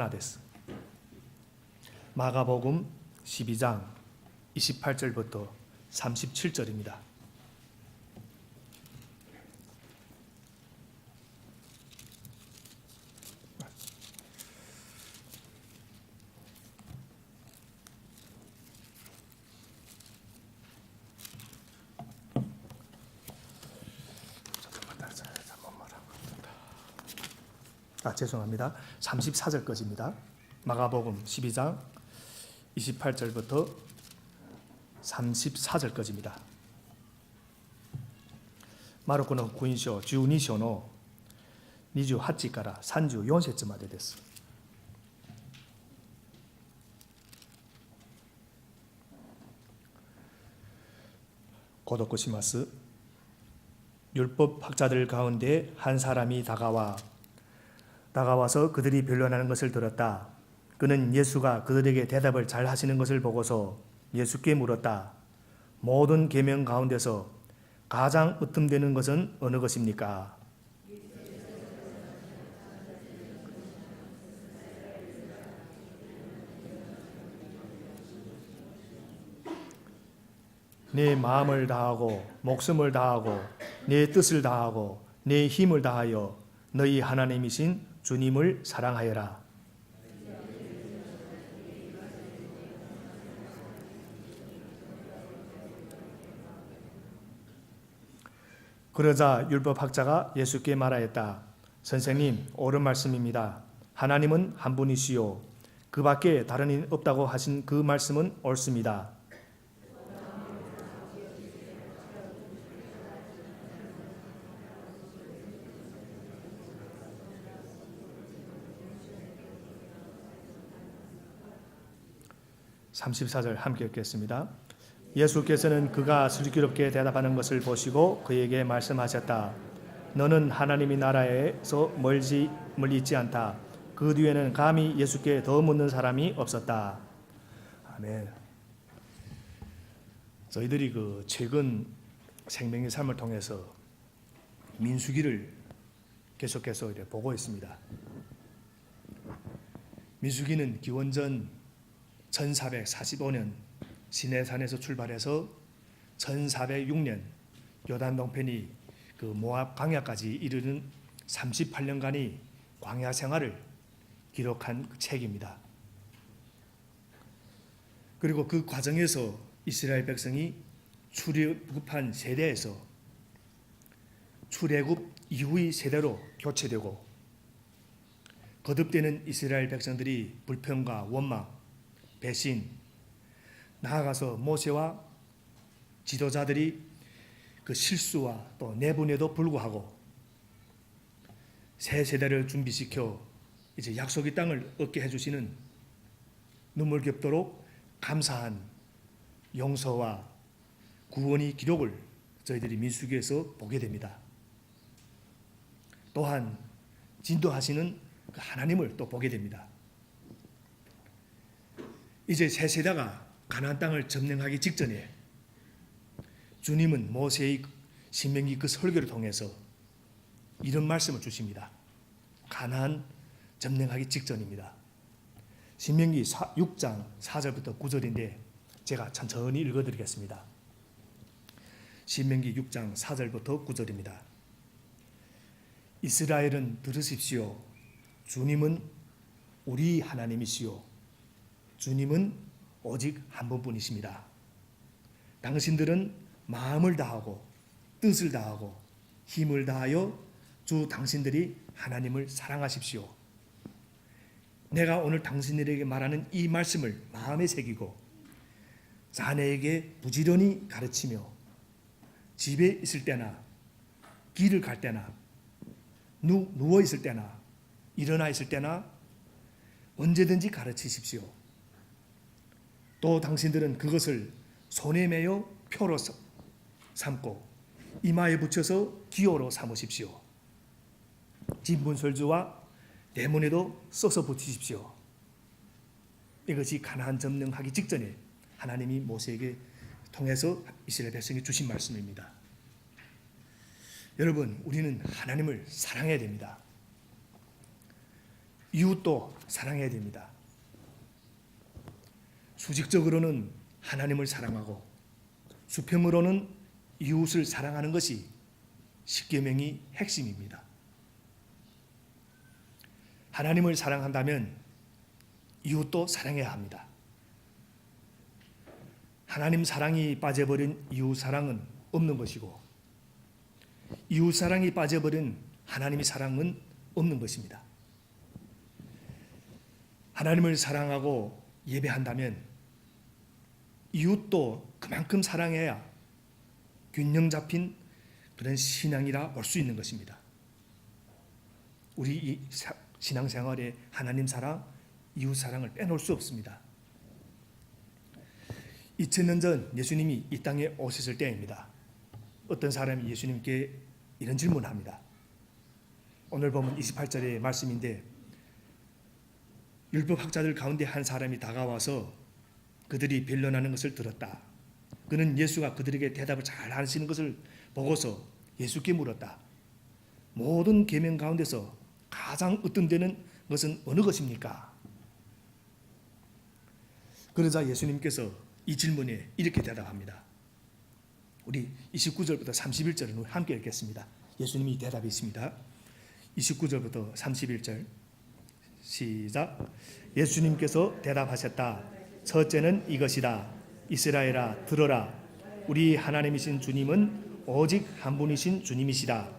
하나 됐어. 마가복음 12장 28절부터 37절입니다. 죄송합니다. 34절까지입니다. 마가복음 12장 28절부터 34절까지입니다. マルコの福音書12章の28から34節までです。ご読します。 율법 학자들 가운데 한 사람이 다가와서 그들이 변론하는 것을 들었다. 그는 예수가 그들에게 대답을 잘 하시는 것을 보고서 예수께 물었다. 모든 계명 가운데서 가장 으뜸되는 것은 어느 것입니까? 내 마음을 다하고 목숨을 다하고 내 뜻을 다하고 내 힘을 다하여 너희 하나님이신 주님을 사랑하여라. 그러자 율법학자가 예수께 말하였다. 선생님, 옳은 말씀입니다. 하나님은 한 분이시요 그 밖에 다른 이 없다고 하신 그 말씀은 옳습니다. (34절) 함께 읽겠습니다. 예수께서는 그가 슬기롭게 대답하는 것을 보시고 그에게 말씀하셨다. 너는 하나님의 나라에서 멀리 있지 않다. 그 뒤에는 감히 예수께 더 묻는 사람이 없었다. 아멘. 저희들이 최근 생명의 삶을 통해서 민수기를 계속해서 보고 있습니다. 민수기는 기원전 1445년 시내산에서 출발해서 1406년 요단 동편이 모압 광야까지 이르는 38년간의 광야 생활을 기록한 책입니다. 그리고 그 과정에서 이스라엘 백성이 출애굽한 세대에서 출애굽 이후의 세대로 교체되고 거듭되는 이스라엘 백성들이 불평과 원망, 배신, 나아가서 모세와 지도자들이 그 실수와 또 내분에도 불구하고 새 세대를 준비시켜 이제 약속의 땅을 얻게 해주시는 눈물겹도록 감사한 용서와 구원의 기록을 저희들이 민수기에서 보게 됩니다. 또한 진도하시는 그 하나님을 또 보게 됩니다. 이제 새 세대가 가나안 땅을 점령하기 직전에 주님은 모세의 신명기 그 설교를 통해서 이런 말씀을 주십니다. 가나안 점령하기 직전입니다. 신명기 6장 4절부터 9절인데 제가 천천히 읽어드리겠습니다. 신명기 6장 4절부터 9절입니다. 이스라엘은 들으십시오. 주님은 우리 하나님이시오. 주님은 오직 한 분뿐이십니다. 당신들은 마음을 다하고 뜻을 다하고 힘을 다하여 주 당신들이 하나님을 사랑하십시오. 내가 오늘 당신들에게 말하는 이 말씀을 마음에 새기고 자네에게 부지런히 가르치며 집에 있을 때나 길을 갈 때나 누워 있을 때나 일어나 있을 때나 언제든지 가르치십시오. 또 당신들은 그것을 손에 매어 표로 삼고 이마에 붙여서 기호로 삼으십시오. 진문설주와 대문에도 써서 붙이십시오. 이것이 가나안 점령하기 직전에 하나님이 모세에게 통해서 이스라엘 백성이 주신 말씀입니다. 여러분, 우리는 하나님을 사랑해야 됩니다. 이웃도 사랑해야 됩니다. 수직적으로는 하나님을 사랑하고 수평으로는 이웃을 사랑하는 것이 십계명의 핵심입니다. 하나님을 사랑한다면 이웃도 사랑해야 합니다. 하나님 사랑이 빠져버린 이웃 사랑은 없는 것이고 이웃 사랑이 빠져버린 하나님의 사랑은 없는 것입니다. 하나님을 사랑하고 예배한다면 이웃도 그만큼 사랑해야 균형 잡힌 그런 신앙이라 볼 수 있는 것입니다. 우리 이 신앙생활에 하나님 사랑, 이웃 사랑을 빼놓을 수 없습니다. 2000년 전 예수님이 이 땅에 오셨을 때입니다. 어떤 사람이 예수님께 이런 질문을 합니다. 오늘 보면 28절의 말씀인데 율법학자들 가운데 한 사람이 다가와서 그들이 변론하는 것을 들었다. 그는 예수가 그들에게 대답을 잘 하시는 것을 보고서 예수께 물었다. 모든 계명 가운데서 가장 으뜸되는 것은 어느 것입니까? 그러자 예수님께서 이 질문에 이렇게 대답합니다. 우리 29절부터 31절을 함께 읽겠습니다. 예수님이 대답이 있습니다. 29절부터 31절 시작. 예수님께서 대답하셨다. 첫째는 이것이다. 이스라엘아 들어라. 우리 하나님이신 주님은 오직 한 분이신 주님이시다.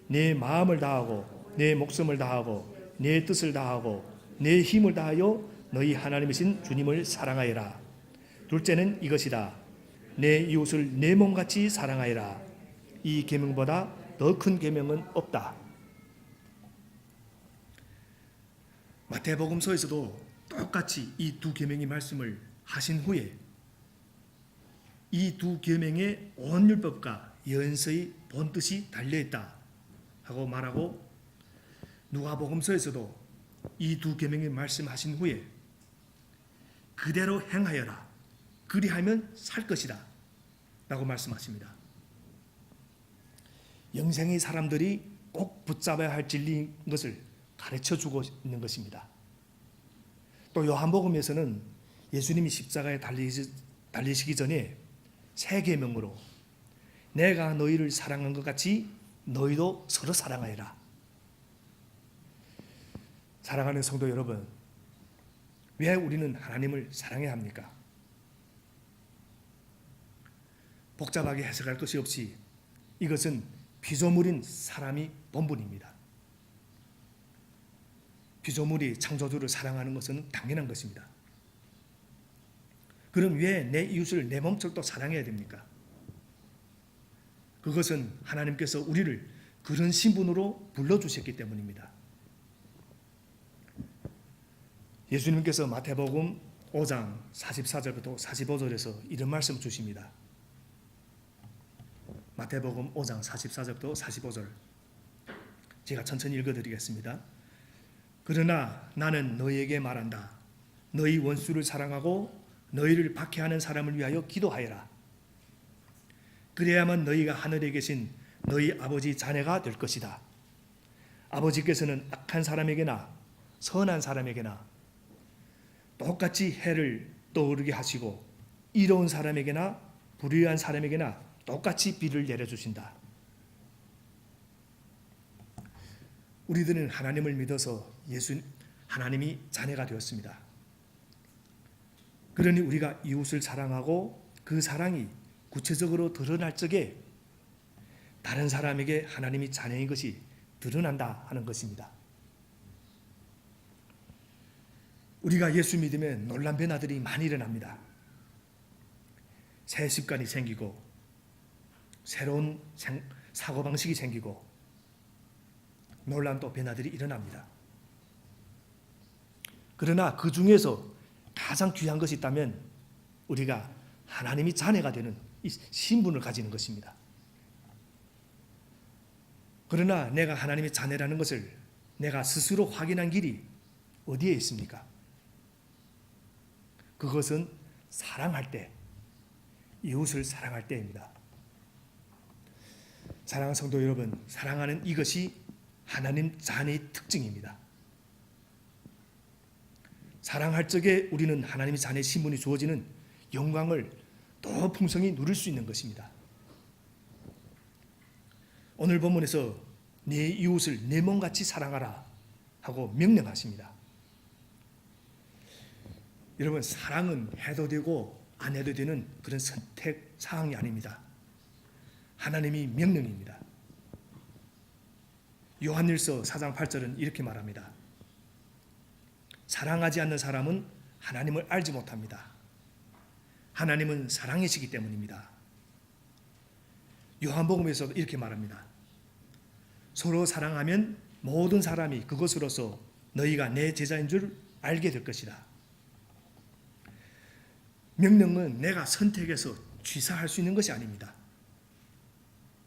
내 마음을 다하고 내 목숨을 다하고 내 뜻을 다하고 내 힘을 다하여 너희 하나님이신 주님을 사랑하여라. 둘째는 이것이다. 내 이웃을 내 몸같이 사랑하여라. 이 계명보다 더 큰 계명은 없다. 마태복음서에서도 똑같이 이 두 계명의 말씀을 하신 후에 이 두 계명의 온 율법과 예언서의 본뜻이 달려있다 하고 말하고 누가복음서에서도 이 두 계명의 말씀하신 후에 그대로 행하여라. 그리하면 살 것이다 라고 말씀하십니다. 영생의 사람들이 꼭 붙잡아야 할 진리인 것을 가르쳐주고 있는 것입니다. 또 요한복음에서는 예수님이 십자가에 달리시기 전에 새 계명으로 내가 너희를 사랑한 것 같이 너희도 서로 사랑하여라. 사랑하는 성도 여러분, 왜 우리는 하나님을 사랑해야 합니까? 복잡하게 해석할 것이 없이 이것은 피조물인 사람이 본분입니다. 피조물이 창조주를 사랑하는 것은 당연한 것입니다. 그럼 왜 내 이웃을 내 몸처럼 사랑해야 됩니까? 그것은 하나님께서 우리를 그런 신분으로 불러주셨기 때문입니다. 예수님께서 마태복음 5장 44절부터 45절에서 이런 말씀 주십니다. 마태복음 5장 44절부터 45절 제가 천천히 읽어드리겠습니다. 그러나 나는 너희에게 말한다. 너희 원수를 사랑하고 너희를 박해하는 사람을 위하여 기도하여라. 그래야만 너희가 하늘에 계신 너희 아버지 자녀가 될 것이다. 아버지께서는 악한 사람에게나 선한 사람에게나 똑같이 해를 떠오르게 하시고 이로운 사람에게나 불의한 사람에게나 똑같이 비를 내려주신다. 우리들은 하나님을 믿어서 하나님이 자녀가 되었습니다. 그러니 우리가 이웃을 사랑하고 그 사랑이 구체적으로 드러날 적에 다른 사람에게 하나님이 자녀인 것이 드러난다 하는 것입니다. 우리가 예수 믿으면 놀란 변화들이 많이 일어납니다. 새 습관이 생기고 새로운 사고방식이 생기고 놀란 또 변화들이 일어납니다. 그러나 그 중에서 가장 귀한 것이 있다면 우리가 하나님이 자녀가 되는 이 신분을 가지는 것입니다. 그러나 내가 하나님의 자녀라는 것을 내가 스스로 확인한 길이 어디에 있습니까? 그것은 사랑할 때, 이웃을 사랑할 때입니다. 사랑하는 성도 여러분, 사랑하는 이것이 하나님 자녀의 특징입니다. 사랑할 적에 우리는 하나님의 자녀의 신분이 주어지는 영광을 더 풍성히 누릴 수 있는 것입니다. 오늘 본문에서 내 이웃을 내 몸같이 사랑하라 하고 명령하십니다. 여러분, 사랑은 해도 되고 안 해도 되는 그런 선택 사항이 아닙니다. 하나님이 명령입니다. 요한일서 4장 8절은 이렇게 말합니다. 사랑하지 않는 사람은 하나님을 알지 못합니다. 하나님은 사랑이시기 때문입니다. 요한복음에서도 이렇게 말합니다. 서로 사랑하면 모든 사람이 그것으로서 너희가 내 제자인 줄 알게 될 것이다. 명령은 내가 선택해서 취사할 수 있는 것이 아닙니다.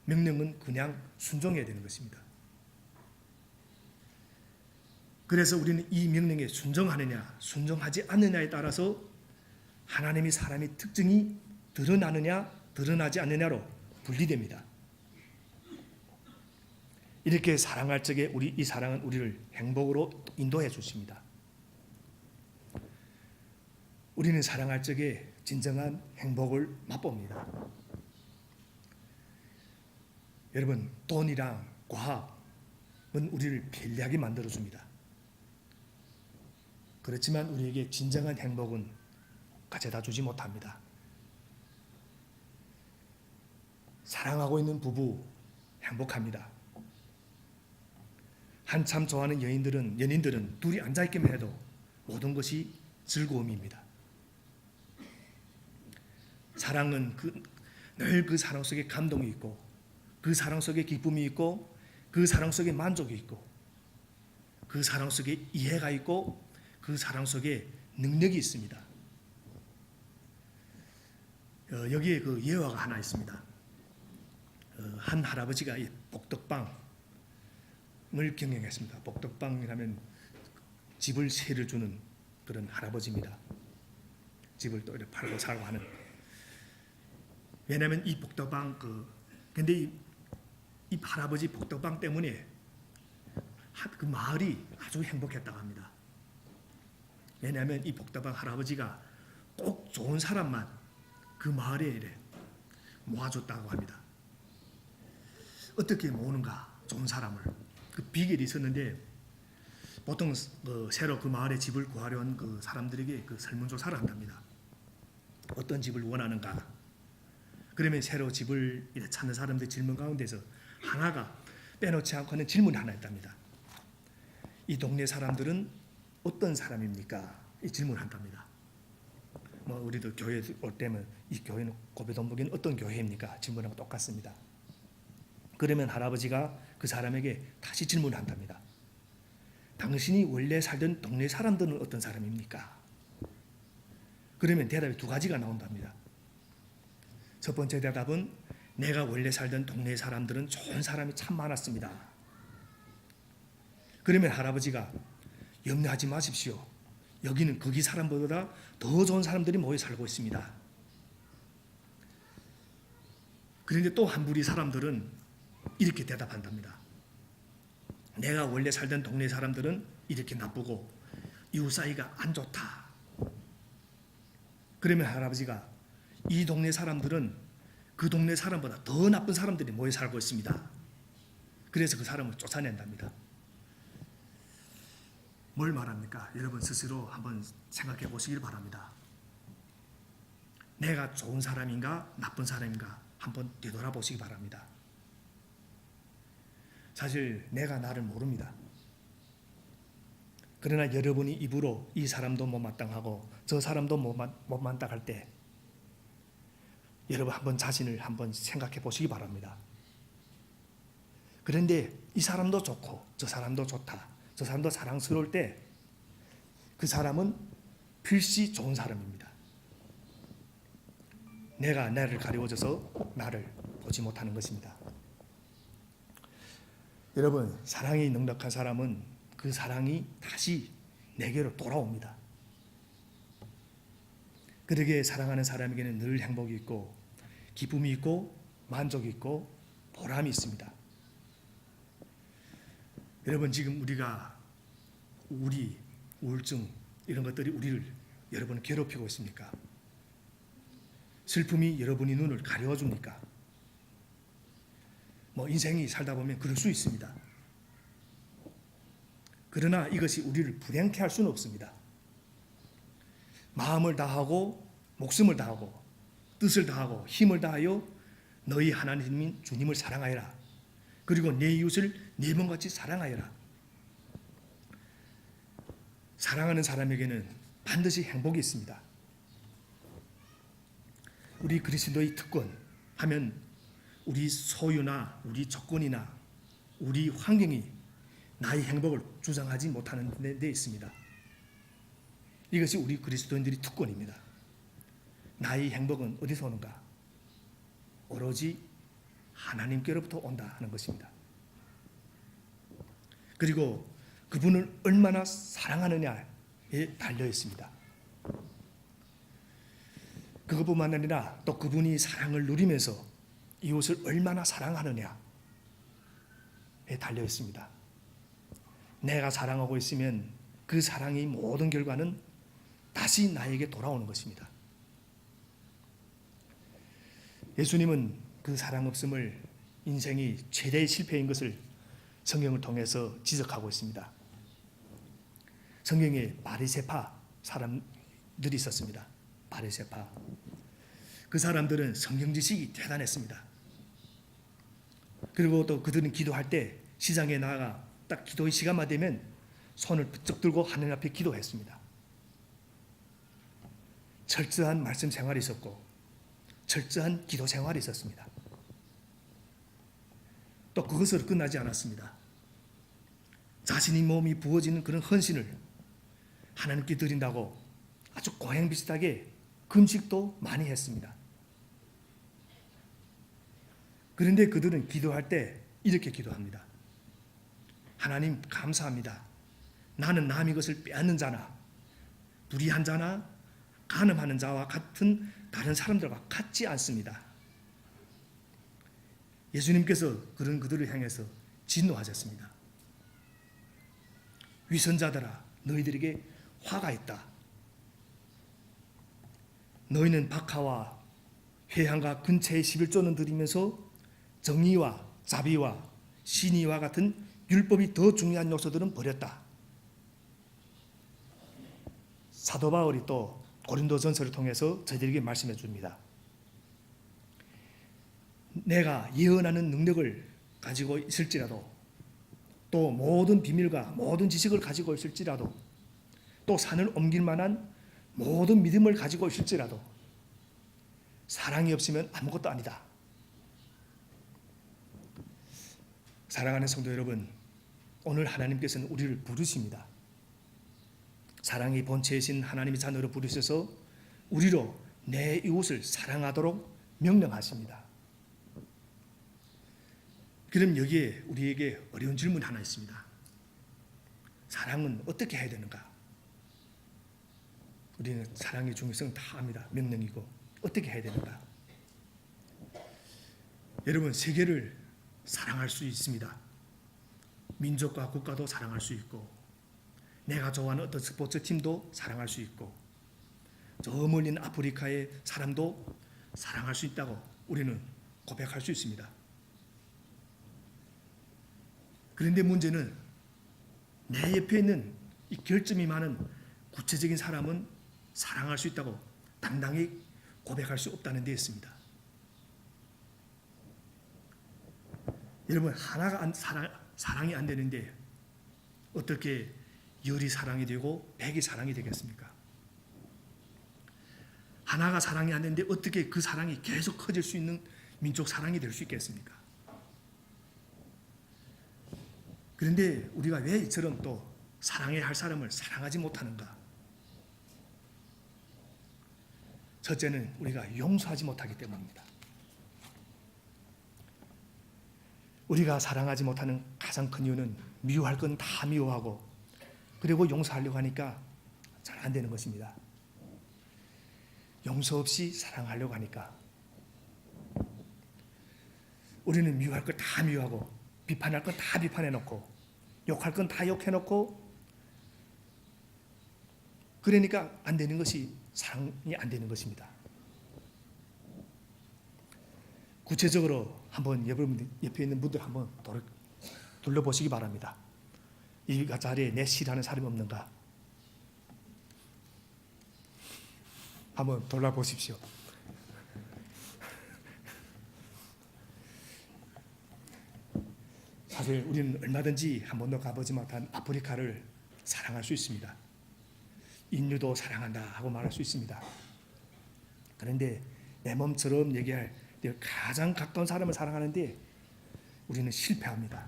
명령은 그냥 순종해야 되는 것입니다. 그래서 우리는 이 명령에 순종하느냐 순종하지 않느냐에 따라서 하나님이 사람의 특징이 드러나느냐 드러나지 않느냐로 분리됩니다. 이렇게 사랑할 적에 이 사랑은 우리를 행복으로 인도해 주십니다. 우리는 사랑할 적에 진정한 행복을 맛봅니다. 여러분, 돈이랑 과학은 우리를 편리하게 만들어줍니다. 그렇지만 우리에게 진정한 행복은 가져다 주지 못합니다. 사랑하고 있는 부부 행복합니다. 한참 좋아하는 연인들은 둘이 앉아있기만 해도 모든 것이 즐거움입니다. 사랑은 늘 그 사랑 속에 감동이 있고 그 사랑 속에 기쁨이 있고 그 사랑 속에 만족이 있고 그 사랑 속에 이해가 있고 그 사랑 속에 능력이 있습니다. 여기에 그 예화가 하나 있습니다. 한 할아버지가 이 복덕방을 경영했습니다. 복덕방이라면 집을 세를 주는 그런 할아버지입니다. 집을 또 이렇게 팔고 살고 하는. 왜냐하면 이 복덕방 근데 이 할아버지 복덕방 때문에 그 마을이 아주 행복했다고 합니다. 왜냐하면 이 복덕방 할아버지가 꼭 좋은 사람만 그 마을에 이래 모아줬다고 합니다. 어떻게 모으는가? 좋은 사람을. 그 비결이 있었는데 보통 새로 그 마을에 집을 구하려 온 그 사람들에게 그 설문조사를 한답니다. 어떤 집을 원하는가? 그러면 새로 집을 찾는 사람들 질문 가운데서 하나가 빼놓지 않고 하는 질문이 하나 있답니다. 이 동네 사람들은 어떤 사람입니까? 이 질문을 한답니다. 우리도 교회 올 때면 이 교회는 고배동복인 어떤 교회입니까? 질문하고 똑같습니다. 그러면 할아버지가 그 사람에게 다시 질문을 한답니다. 당신이 원래 살던 동네 사람들은 어떤 사람입니까? 그러면 대답이 두 가지가 나온답니다. 첫 번째 대답은 내가 원래 살던 동네 사람들은 좋은 사람이 참 많았습니다. 그러면 할아버지가 염려하지 마십시오. 여기는 거기 사람보다 더 좋은 사람들이 모여 살고 있습니다. 그런데 또 한 무리 사람들은 이렇게 대답한답니다. 내가 원래 살던 동네 사람들은 이렇게 나쁘고 이웃 사이가 안 좋다. 그러면 할아버지가 이 동네 사람들은 그 동네 사람보다 더 나쁜 사람들이 모여 살고 있습니다. 그래서 그 사람을 쫓아낸답니다. 뭘 말합니까? 여러분 스스로 한번 생각해 보시길 바랍니다. 내가 좋은 사람인가 나쁜 사람인가 한번 되돌아보시기 바랍니다. 사실 내가 나를 모릅니다. 그러나 여러분이 입으로 이 사람도 못마땅하고 저 사람도 못마땅할 때 여러분 한번 자신을 한번 생각해 보시기 바랍니다. 그런데 이 사람도 좋고 저 사람도 좋다. 저 사람도 사랑스러울 때 그 사람은 필시 좋은 사람입니다. 내가 나를 가리워져서 나를 보지 못하는 것입니다. 여러분, 사랑이 넉넉한 사람은 그 사랑이 다시 내게로 돌아옵니다. 그러기에 사랑하는 사람에게는 늘 행복이 있고 기쁨이 있고 만족이 있고 보람이 있습니다. 여러분, 지금 우리가 우울증, 이런 것들이 우리를 여러분 괴롭히고 있습니까? 슬픔이 여러분의 눈을 가려줍니까? 인생이 살다 보면 그럴 수 있습니다. 그러나 이것이 우리를 불행케 할 수는 없습니다. 마음을 다하고 목숨을 다하고 뜻을 다하고 힘을 다하여 너희 하나님인 주님을 사랑하여라. 그리고 내 이웃을 네 몸같이 사랑하여라. 사랑하는 사람에게는 반드시 행복이 있습니다. 우리 그리스도의 특권 하면 우리 소유나 우리 조건이나 우리 환경이 나의 행복을 주장하지 못하는 데 있습니다. 이것이 우리 그리스도인들의 특권입니다. 나의 행복은 어디서 오는가? 오로지 하나님께로부터 온다 하는 것입니다. 그리고 그분을 얼마나 사랑하느냐에 달려 있습니다. 그것뿐만 아니라 또 그분이 사랑을 누리면서 이웃을 얼마나 사랑하느냐에 달려 있습니다. 내가 사랑하고 있으면 그 사랑의 모든 결과는 다시 나에게 돌아오는 것입니다. 예수님은 그 사랑 없음을 인생이 최대의 실패인 것을 성경을 통해서 지적하고 있습니다. 성경에 바리새파 사람들이 있었습니다. 바리새파. 그 사람들은 성경 지식이 대단했습니다. 그리고 또 그들은 기도할 때 시장에 나가 딱 기도의 시간만 되면 손을 부쩍 들고 하늘 앞에 기도했습니다. 철저한 말씀 생활이 있었고 철저한 기도 생활이 있었습니다. 또 그것으로 끝나지 않았습니다. 자신의 몸이 부어지는 그런 헌신을 하나님께 드린다고 아주 고행 비슷하게 금식도 많이 했습니다. 그런데 그들은 기도할 때 이렇게 기도합니다. 하나님 감사합니다. 나는 남의 것을 빼앗는 자나 불의한 자나 간음하는 자와 같은 다른 사람들과 같지 않습니다. 예수님께서 그런 그들을 향해서 진노하셨습니다. 위선자들아, 너희들에게 화가 있다. 너희는 박하와 회향과 근처의 11조는 드리면서 정의와 자비와 신의와 같은 율법이 더 중요한 요소들은 버렸다. 사도 바울이 또 고린도전서를 통해서 저희들에게 말씀해 줍니다. 내가 예언하는 능력을 가지고 있을지라도 또 모든 비밀과 모든 지식을 가지고 있을지라도 또 산을 옮길 만한 모든 믿음을 가지고 있을지라도 사랑이 없으면 아무것도 아니다. 사랑하는 성도 여러분, 오늘 하나님께서는 우리를 부르십니다. 사랑의 본체이신 하나님의 자녀로 부르셔서 우리로 내 이웃을 사랑하도록 명령하십니다. 그럼 여기에 우리에게 어려운 질문이 하나 있습니다. 사랑은 어떻게 해야 되는가? 우리는 사랑의 중요성 다 압니다. 명령이고 어떻게 해야 되는가? 여러분, 세계를 사랑할 수 있습니다. 민족과 국가도 사랑할 수 있고 내가 좋아하는 어떤 스포츠 팀도 사랑할 수 있고 저 멀리 있는 아프리카의 사람도 사랑할 수 있다고 우리는 고백할 수 있습니다. 그런데 문제는 내 옆에 있는 이 결점이 많은 구체적인 사람은 사랑할 수 있다고 당당히 고백할 수 없다는 데 있습니다. 여러분, 하나가 사랑이 안 되는데 어떻게 열이 사랑이 되고 백이 사랑이 되겠습니까? 하나가 사랑이 안 되는데 어떻게 그 사랑이 계속 커질 수 있는 민족 사랑이 될 수 있겠습니까? 그런데 우리가 왜 이처럼 또 사랑해야 할 사람을 사랑하지 못하는가? 첫째는 우리가 용서하지 못하기 때문입니다. 우리가 사랑하지 못하는 가장 큰 이유는 미워할 건 다 미워하고 그리고 용서하려고 하니까 잘 안 되는 것입니다. 용서 없이 사랑하려고 하니까 우리는 미워할 걸 다 미워하고 비판할 건 다 비판해놓고 욕할 건 다 욕해놓고 그러니까 안 되는 것이 사랑이 안 되는 것입니다. 구체적으로 한번 여러분 옆에 있는 분들 한번 둘러보시기 바랍니다. 이 자리에 내 싫어하는 사람이 없는가? 한번 돌아보십시오. 사실 우리는 얼마든지 한 번도 가보지 못한 아프리카를 사랑할 수 있습니다. 인류도 사랑한다 하고 말할 수 있습니다. 그런데 내 몸처럼 얘기할 가장 가까운 사람을 사랑하는데 우리는 실패합니다.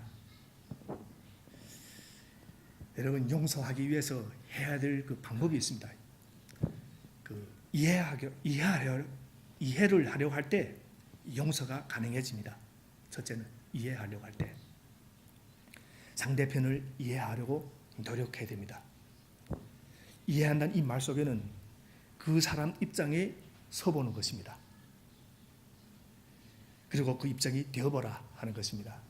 여러분, 용서하기 위해서 해야 될 그 방법이 있습니다. 이해를 하려고 할 때 용서가 가능해집니다. 첫째는 이해하려고 할 때 상대편을 이해하려고 노력해야 됩니다. 이해한다는 이 말 속에는 그 사람 입장에 서보는 것입니다. 그리고 그 입장이 되어보라 하는 것입니다.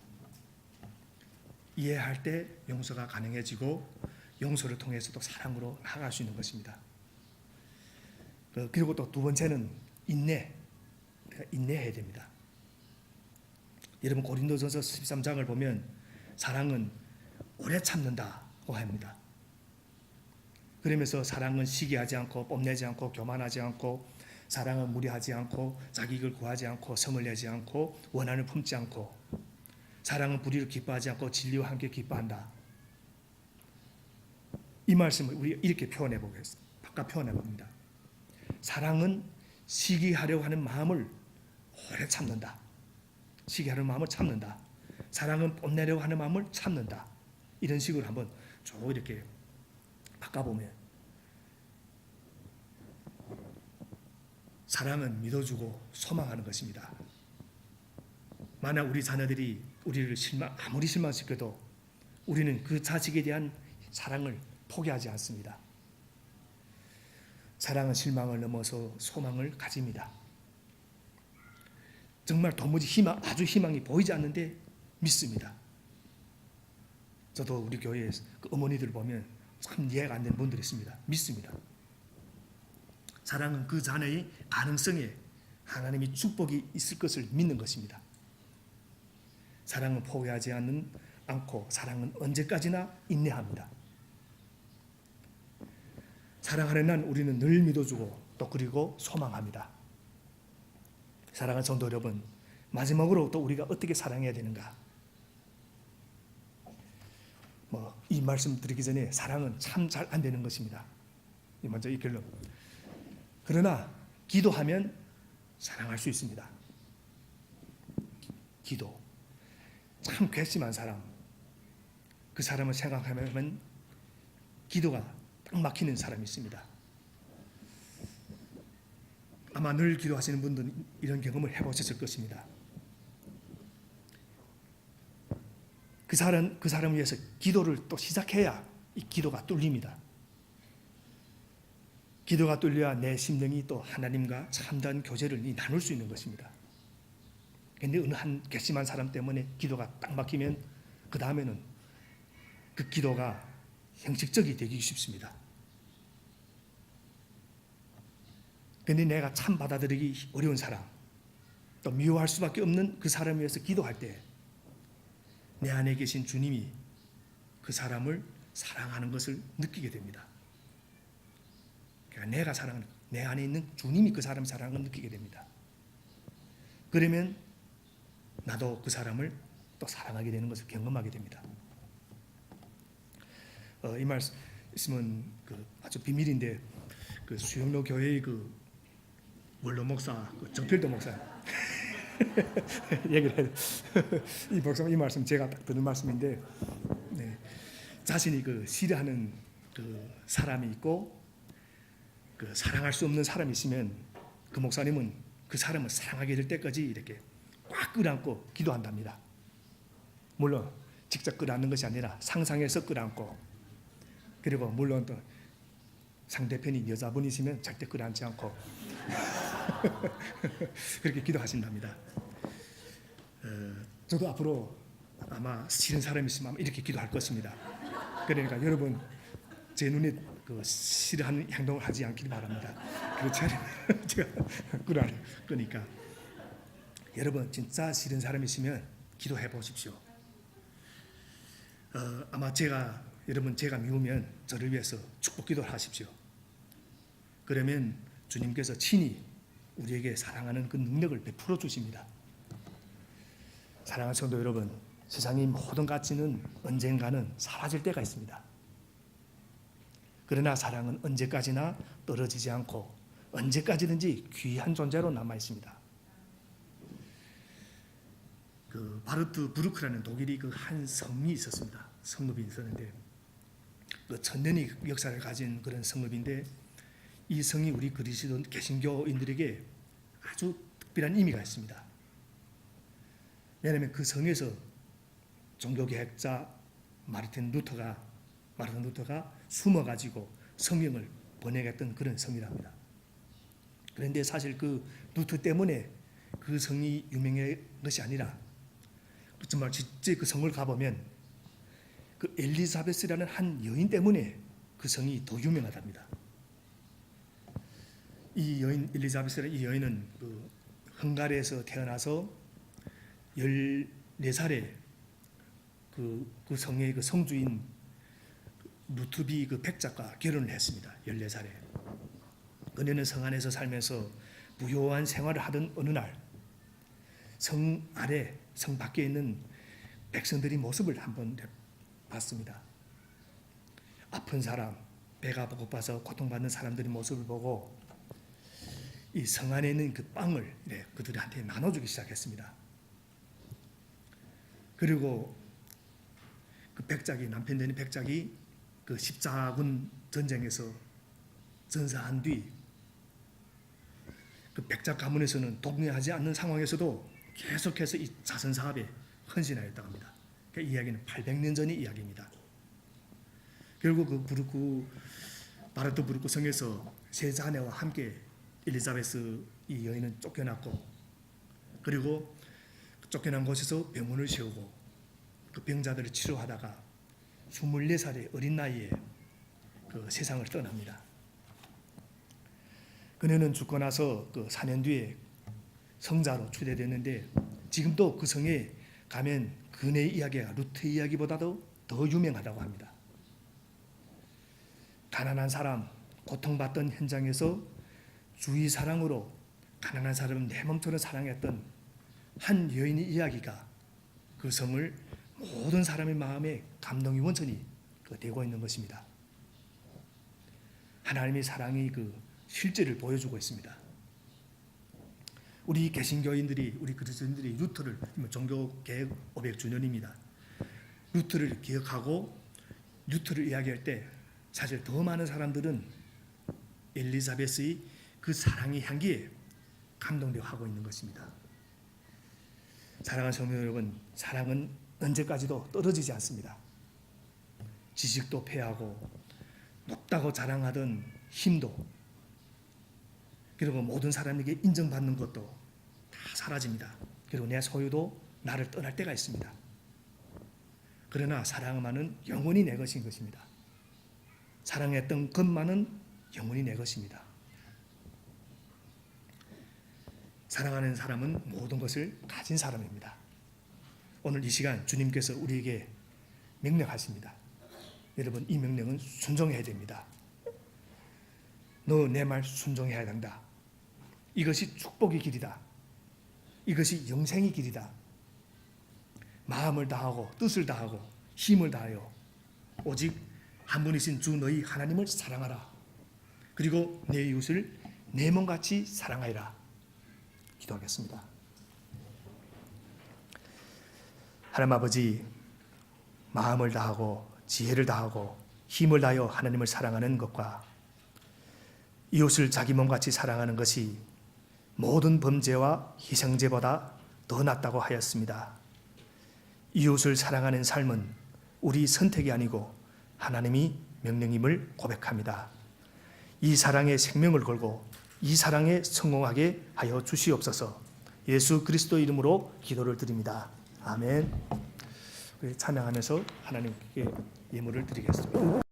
이해할 때 용서가 가능해지고 용서를 통해서도 사랑으로 나아갈 수 있는 것입니다. 그리고 또 두 번째는 인내해야 됩니다. 여러분, 고린도전서 13장을 보면 사랑은 오래 참는다고 합니다. 그러면서 사랑은 시기하지 않고 뽐내지 않고 교만하지 않고 사랑은 무리하지 않고 자기 이익을 구하지 않고 성을 내지 않고 원한을 품지 않고 사랑은 불의를 기뻐하지 않고 진리와 함께 기뻐한다. 이 말씀을 우리 이렇게 표현해 보겠습니다. 바꿔 표현해 봅니다. 사랑은 시기하려고 하는 마음을 오래 참는다. 시기하려는 마음을 참는다. 사랑은 뽐내려고 하는 마음을 참는다. 이런 식으로 한번 쭉 이렇게 바꿔보면 사랑은 믿어주고 소망하는 것입니다. 만약 우리 자녀들이 우리를 아무리 실망시켜도 우리는 그 자식에 대한 사랑을 포기하지 않습니다. 사랑은 실망을 넘어서 소망을 가집니다. 정말 도무지 아주 희망이 보이지 않는데 믿습니다. 저도 우리 교회에 그 어머니들 보면 참 이해가 안 되는 분들이 있습니다. 믿습니다. 사랑은 그 자녀의 가능성에 하나님의 축복이 있을 것을 믿는 것입니다. 사랑은 포기하지 않고 사랑은 언제까지나 인내합니다. 사랑하는 한 우리는 늘 믿어주고 또 그리고 소망합니다. 사랑하는 성도 여러분, 마지막으로 또 우리가 어떻게 사랑해야 되는가? 이 말씀 드리기 전에 사랑은 참 잘 안 되는 것입니다. 먼저 이 결론. 그러나 기도하면 사랑할 수 있습니다. 기도. 참 괘씸한 사람. 그 사람을 생각하면 기도가 딱 막히는 사람이 있습니다. 아마 늘 기도하시는 분들은 이런 경험을 해보셨을 것입니다. 그 사람을 위해서 기도를 또 시작해야 이 기도가 뚫립니다. 기도가 뚫려야 내 심령이 또 하나님과 참다운 교제를 나눌 수 있는 것입니다. 그런데 어느 한 괘씸한 사람 때문에 기도가 딱 막히면 그 다음에는 그 기도가 형식적이 되기 쉽습니다. 그런데 내가 참 받아들이기 어려운 사람, 또 미워할 수밖에 없는 그 사람을 위해서 기도할 때 내 안에 계신 주님이 그 사람을 사랑하는 것을 느끼게 됩니다. 그러니까 내가 사랑하는, 내 안에 있는 주님이 그 사람을 사랑하는 걸 느끼게 됩니다. 그러면 나도 그 사람을 또 사랑하게 되는 것을 경험하게 됩니다. 이 말씀은 아주 비밀인데 수영로 교회의 원로 목사 정필도 목사 얘기를 해요. 이 목사 이 말씀 제가 딱 듣는 말씀인데, 자신이 싫어하는 사람이 있고 사랑할 수 없는 사람이 있으면 그 목사님은 그 사람을 사랑하게 될 때까지 이렇게 꽉 끌어안고 기도한답니다. 물론 직접 끌어안는 것이 아니라 상상해서 끌어안고, 그리고 물론 또 상대편이 여자분이시면 절대 끌어안지 않고 그렇게 기도하신답니다. 저도 앞으로 아마 싫은 사람이 있으면 이렇게 기도할 것입니다. 그러니까 여러분, 제 눈에 그 싫어하는 행동을 하지 않기를 바랍니다. 그렇지 않으면 제가 꿀알을 끄니까 여러분 진짜 싫은 사람이 있으면 기도해 보십시오. 아마 제가 미우면 저를 위해서 축복 기도를 하십시오. 그러면 주님께서 친히 우리에게 사랑하는 그 능력을 베풀어 주십니다. 사랑하는 성도 여러분, 세상의 모든 가치는 언젠가는 사라질 때가 있습니다. 그러나 사랑은 언제까지나 떨어지지 않고 언제까지든지 귀한 존재로 남아 있습니다. 그 바르트 부르크라는 독일이 그 한 성이 있었습니다. 성읍이 있었는데 그 천년의 역사를 가진 그런 성읍인데 이 성이 우리 그리스도 개신교인들에게 아주 특별한 의미가 있습니다. 왜냐하면 그 성에서 종교개혁자 마르틴 루터가 숨어가지고 성경을 번역했던 그런 성이랍니다. 그런데 사실 그 루터 때문에 그 성이 유명한 것이 아니라 정말 진짜 그 성을 가보면 그 엘리자베스라는 한 여인 때문에 그 성이 더 유명하답니다. 이 여인 엘리자베스라는 이 여인은 그 헝가리에서 태어나서 14살에 그 성의 그 성주인 루트비 그 백작과 결혼을 했습니다. 14살에. 그녀는 성 안에서 살면서 부요한 생활을 하던 어느 날 성 아래 성 밖에 있는 백성들의 모습을 한번 봤습니다. 아픈 사람, 배가 고파서 고통받는 사람들의 모습을 보고 이 성 안에 있는 그 빵을 그들한테 나눠주기 시작했습니다. 그리고 그 백작이 남편 되는 백작이 그 십자군 전쟁에서 전사한 뒤 그 백작 가문에서는 독려하지 않는 상황에서도 계속해서 이 자선 사업에 헌신하였다고 합니다. 그 이야기는 800년 전의 이야기입니다. 결국 그 바르트 부르크 성에서 세 자녀와 함께 엘리자베스 이 여인은 쫓겨났고 그리고 쫓겨난 곳에서 병원을 세우고 그 병자들을 치료하다가 24살의 어린 나이에 그 세상을 떠납니다. 그녀는 죽고 나서 그 4년 뒤에 성자로 추대됐는데 지금도 그 성에 가면 그녀의 이야기가 루트 이야기보다도 더 유명하다고 합니다. 가난한 사람, 고통받던 현장에서 주의 사랑으로 가난한 사람을 내 몸처럼 사랑했던 한 여인의 이야기가 그 성을 모든 사람의 마음에 감동의 원천이 되고 있는 것입니다. 하나님의 사랑이 그 실제를 보여주고 있습니다. 우리 개신교인들이 우리 그리스도인들이 루터를 종교개혁 500주년입니다. 루터를 기억하고 루터를 이야기할 때 사실 더 많은 사람들은 엘리자베스의 그 사랑의 향기에 감동되어 하고 있는 것입니다. 사랑하는 성도 여러분, 사랑은 언제까지도 떨어지지 않습니다. 지식도 패하고 높다고 자랑하던 힘도 그리고 모든 사람에게 인정받는 것도 다 사라집니다. 그리고 내 소유도 나를 떠날 때가 있습니다. 그러나 사랑만은 영원히 내 것인 것입니다. 사랑했던 것만은 영원히 내 것입니다. 사랑하는 사람은 모든 것을 가진 사람입니다. 오늘 이 시간 주님께서 우리에게 명령하십니다. 여러분, 이 명령은 순종해야 됩니다. 너 내 말 순종해야 된다. 이것이 축복의 길이다. 이것이 영생의 길이다. 마음을 다하고 뜻을 다하고 힘을 다하여 오직 한 분이신 주 너희 하나님을 사랑하라. 그리고 내 이웃을 내 몸같이 사랑하여라. 기도하겠습니다. 하나님 아버지, 마음을 다하고 지혜를 다하고 힘을 다하여 하나님을 사랑하는 것과 이웃을 자기 몸같이 사랑하는 것이 모든 범죄와 희생제보다 더 낫다고 하였습니다. 이웃을 사랑하는 삶은 우리 선택이 아니고 하나님이 명령임을 고백합니다. 이 사랑에 생명을 걸고 이 사랑에 성공하게 하여 주시옵소서. 예수 그리스도 이름으로 기도를 드립니다. 아멘. 찬양하면서 하나님께 예물을 드리겠습니다.